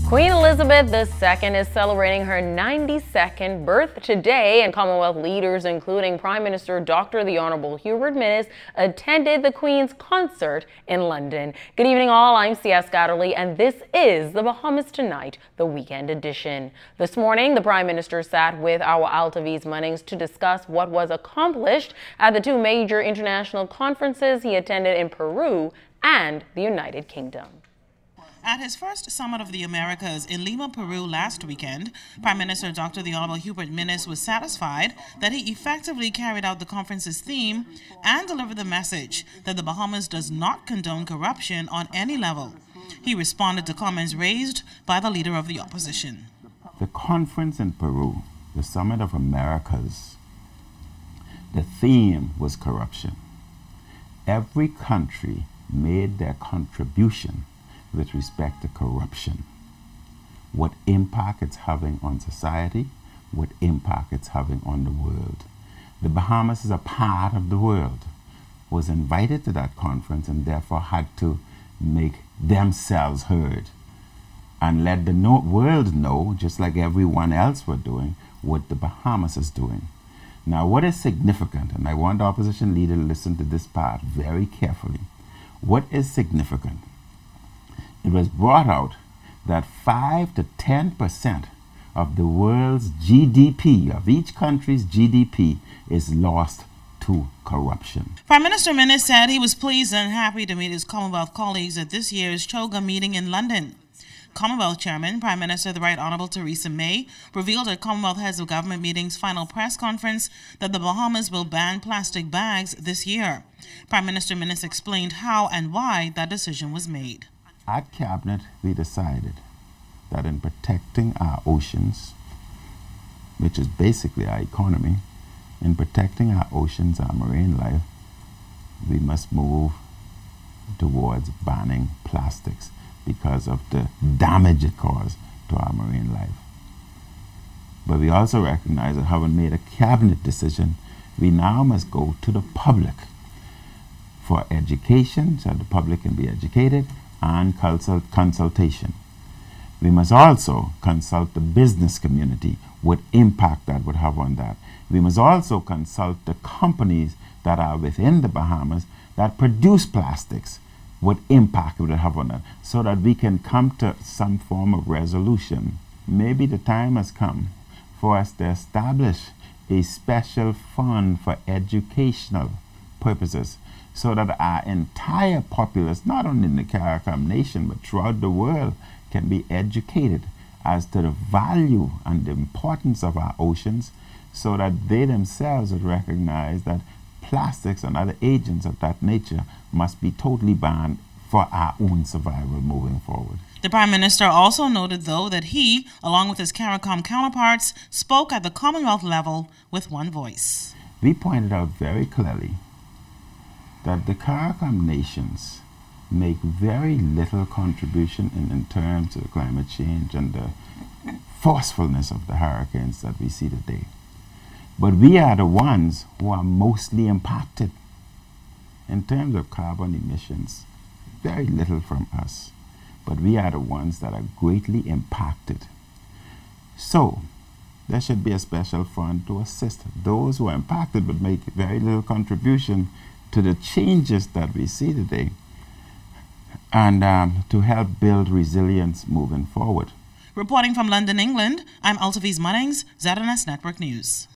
Queen Elizabeth II is celebrating her 92nd birth today, and Commonwealth leaders, including Prime Minister Dr. the Honorable Hubert Minnis, attended the Queen's concert in London. Good evening all, I'm C.S. Scatterly, and this is the Bahamas Tonight, the weekend edition. This morning, the Prime Minister sat with our Altaviz Munnings to discuss what was accomplished at the two major international conferences he attended in Peru and the United Kingdom. At his first Summit of the Americas in Lima, Peru last weekend, Prime Minister Dr. the Honorable Hubert Minnis was satisfied that he effectively carried out the conference's theme and delivered the message that the Bahamas does not condone corruption on any level. He responded to comments raised by the leader of the opposition. The conference in Peru, the Summit of Americas, the theme was corruption. Every country made their contribution with respect to corruption, what impact it's having on society, what impact it's having on the world. The Bahamas is a part of the world, was invited to that conference and therefore had to make themselves heard and let the world know, just like everyone else were doing, what the Bahamas is doing. Now, what is significant, and I want the opposition leader to listen to this part very carefully, what is significant? It was brought out that 5 to 10% of the world's GDP, of each country's GDP, is lost to corruption. Prime Minister Minnis said he was pleased and happy to meet his Commonwealth colleagues at this year's C.H.O.G.M meeting in London. Commonwealth Chairman, Prime Minister the Right Honourable Theresa May, revealed at Commonwealth Heads of Government meeting's final press conference that the Bahamas will ban plastic bags this year. Prime Minister Minnis explained how and why that decision was made. At Cabinet, we decided that in protecting our oceans, which is basically our economy, in protecting our oceans, our marine life, we must move towards banning plastics because of the damage it causes to our marine life. But we also recognize that having made a Cabinet decision, we now must go to the public for education, so the public can be educated, and consultation. We must also consult the business community, what impact that would have on that. We must also consult the companies that are within the Bahamas that produce plastics, what impact it would have on that, so that we can come to some form of resolution. Maybe the time has come for us to establish a special fund for educational purposes, so that our entire populace, not only in the C.H.O.G.M nation, but throughout the world, can be educated as to the value and the importance of our oceans, so that they themselves would recognize that plastics and other agents of that nature must be totally banned for our own survival moving forward. The Prime Minister also noted, though, that he, along with his CARICOM counterparts, spoke at the Commonwealth level with one voice. We pointed out very clearly that the C.H.O.G.M nations make very little contribution in terms of climate change and the forcefulness of the hurricanes that we see today. But we are the ones who are mostly impacted. In terms of carbon emissions, very little from us, but we are the ones that are greatly impacted. So, there should be a special fund to assist those who are impacted but make very little contribution to the changes that we see today, and to help build resilience moving forward. Reporting from London, England, I'm Altaviz Munnings, ZNS Network News.